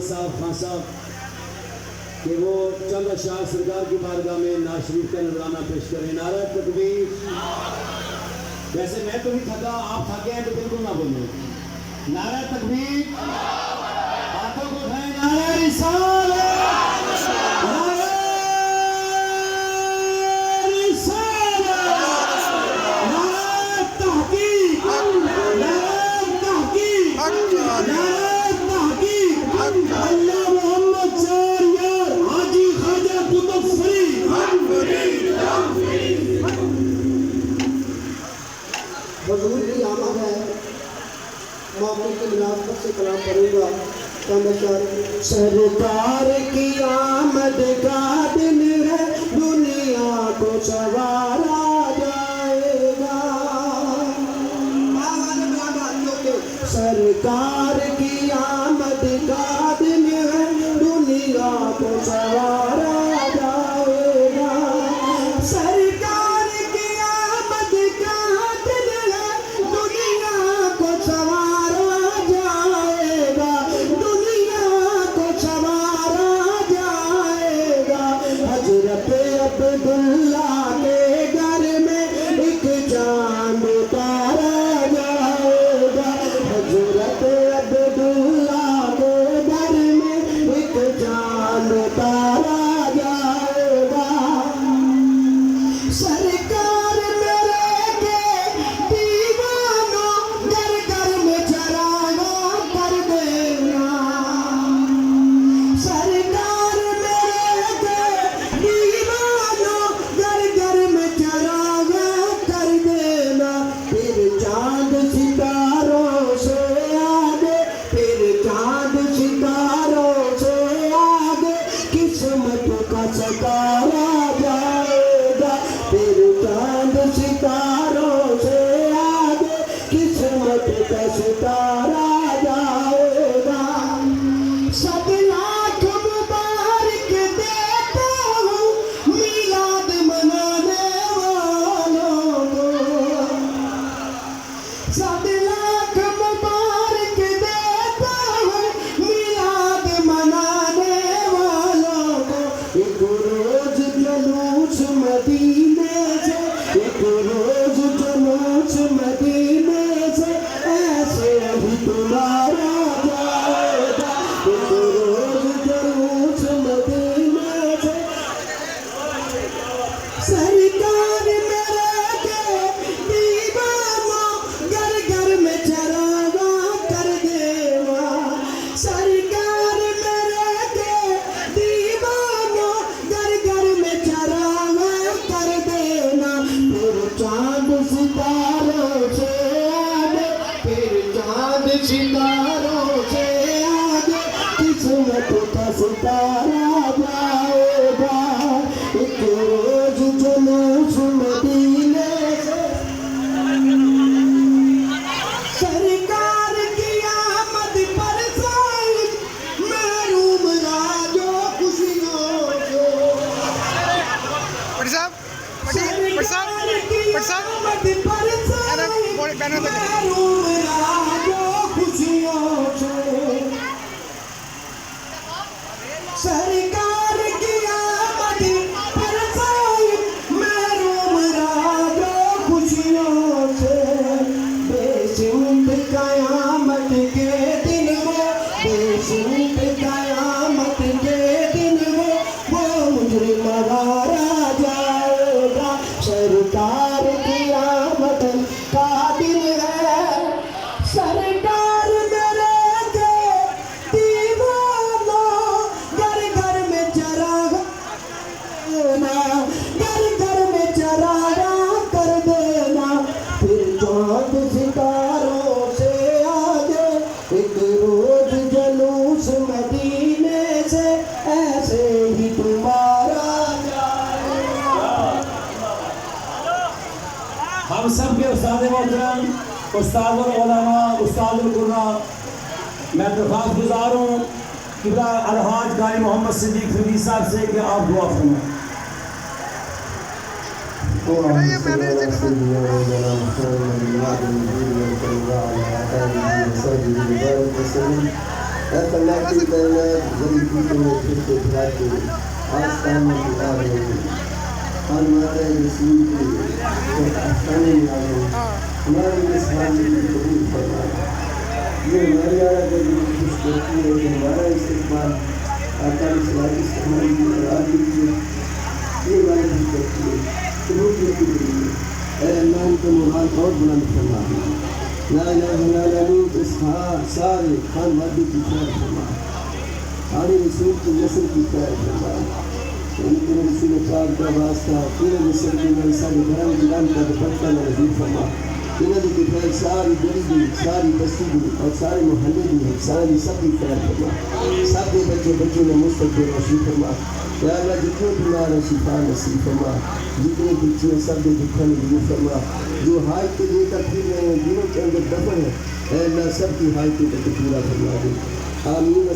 साहब खान साहब कि वो चंद अशार सरकार की बारगाह में नाज शरीफ का नजराना पेश करें। नारा तकबीर। वैसे मैं तो नहीं थका, आप थके हैं तो बिल्कुल ना बोलो। नारा तकबीर, हाथों को उठाएं। नारा रिसालत, हजूर की आमद है। मौके की मुनासबत से कलाम करूँगा। सरकार की आमद का दिन है, दुनिया को सवारा जाएगा। सरकार की आमद का दिन है, दुनिया को सवारा जाएगा। सरकार की आमद का दिन है, दुनिया को सवारा जाएगा। दुनिया को सवारा जाएगा। हजरत अब्दुल्ला के घर में एक चांद उतारा जाएगा। हजरत अब्दुल्ला के घर में एक चांद उतारा जाएगा। सरकार मेरे के दीवानों घर घर में चरागा कर देना। सरकार मेरे के दीवानों घर घर में चरागा कर देना। फिर चांद सितारों से आगे, फिर चांद सितारों से आगे किस्मत का सितारा जाएगा। फिर चांद सितारों से आगे किस्मत का सितारा जाएगा। सब लाख मुबारक देता हूँ मिलाद मनाने वालों को। सब लाख मुबारक देता हूँ मिलाद मनाने वालों को। एक रोज जुलूस मदीने से, एक रोज जुलूस मदीने से ऐसे ही तुम्हारा जाएगा। एक रोज जुलूस मदीने से सरकार मेरे के दीवानों घर घर में चरागा कर देना। सरकार मेरे के दीवानों घर घर में चरागा कर देना। फिर चांद सितारों से आगे, फिर चांद सितारों से आगे किस्मत का सितारा जाएगा। एक रोज जुलूस मदीने से सरकार की आमद पर साइब महरूम राजो खुशियों से। सरकार की आमद पर साइब महरूम राजो खुशियों से। सरकार की आमद पर साइब महरूम राजो खुशियों से। बेशुमार कयामत के दिन वो, बेशुमार कयामत के दिन वो मुजरिम मारा जाएगा। सरकार की आमद का दिन है। सरकार मेरे के दीवानों घर घर में चरागा देना। घर घर में चरागा कर देना। फिर चांद सितारों से आगे एक रोज जुलूस मदीने से ऐसे ही तुम्हारा जाएगा। हम सब के उस्ताद मोहतरम, उस्ताद उलमा, उस्ताद कुर्रा, मैं दरख्वास्त गुजार हूँ किबला अलहाज कारी मोहम्मद सिद्दीक फरीदी साहब से कि आप दुआ फरमाएं। ऐसा लाके पहले गरीबी को फिर से ढाके आस्थान में उठा रहे हैं और हमारे रसूल के तो आस्थाने में आ रहे हैं हमारे इस हाल में कबूल फरमा ये हमारी आला गरीबी खुश करती है कि हमारा इस्तेमाल आका इस्लामी इस्तेमाल की करार दीजिए ये हमारी भी करती है कबूल करती है अल्लाह को मुराद और बुलंद फरमा ला इलाहा इल्लल्लाह इसहार सारे खान वादी की खैर फरमा आने रसूल की नस्ल की खैर फरमा उनके रसूल पाक का वास्ता पूरे मिस्र के में सारे धर्म जिलान का दुपट्टा नज़ीर फरमा इन्होंने की खैर सारी गली दी सारी बस्ती दी और सारे मोहल्ले दी सारी सबकी खैर फरमा सबके बच्चों ने मुस्तक़बिल नसीब फरमा या अल्लाह जितने बीमार हैं शिफा नसीब फरमा जितने बच्चे सब दुखा नसीब फरमा जो हाय के लेकर फिर रहे हैं दिनों के अंदर दफन है अल्लाह सबकी हाय के तक पूरा फरमा दे आमीन।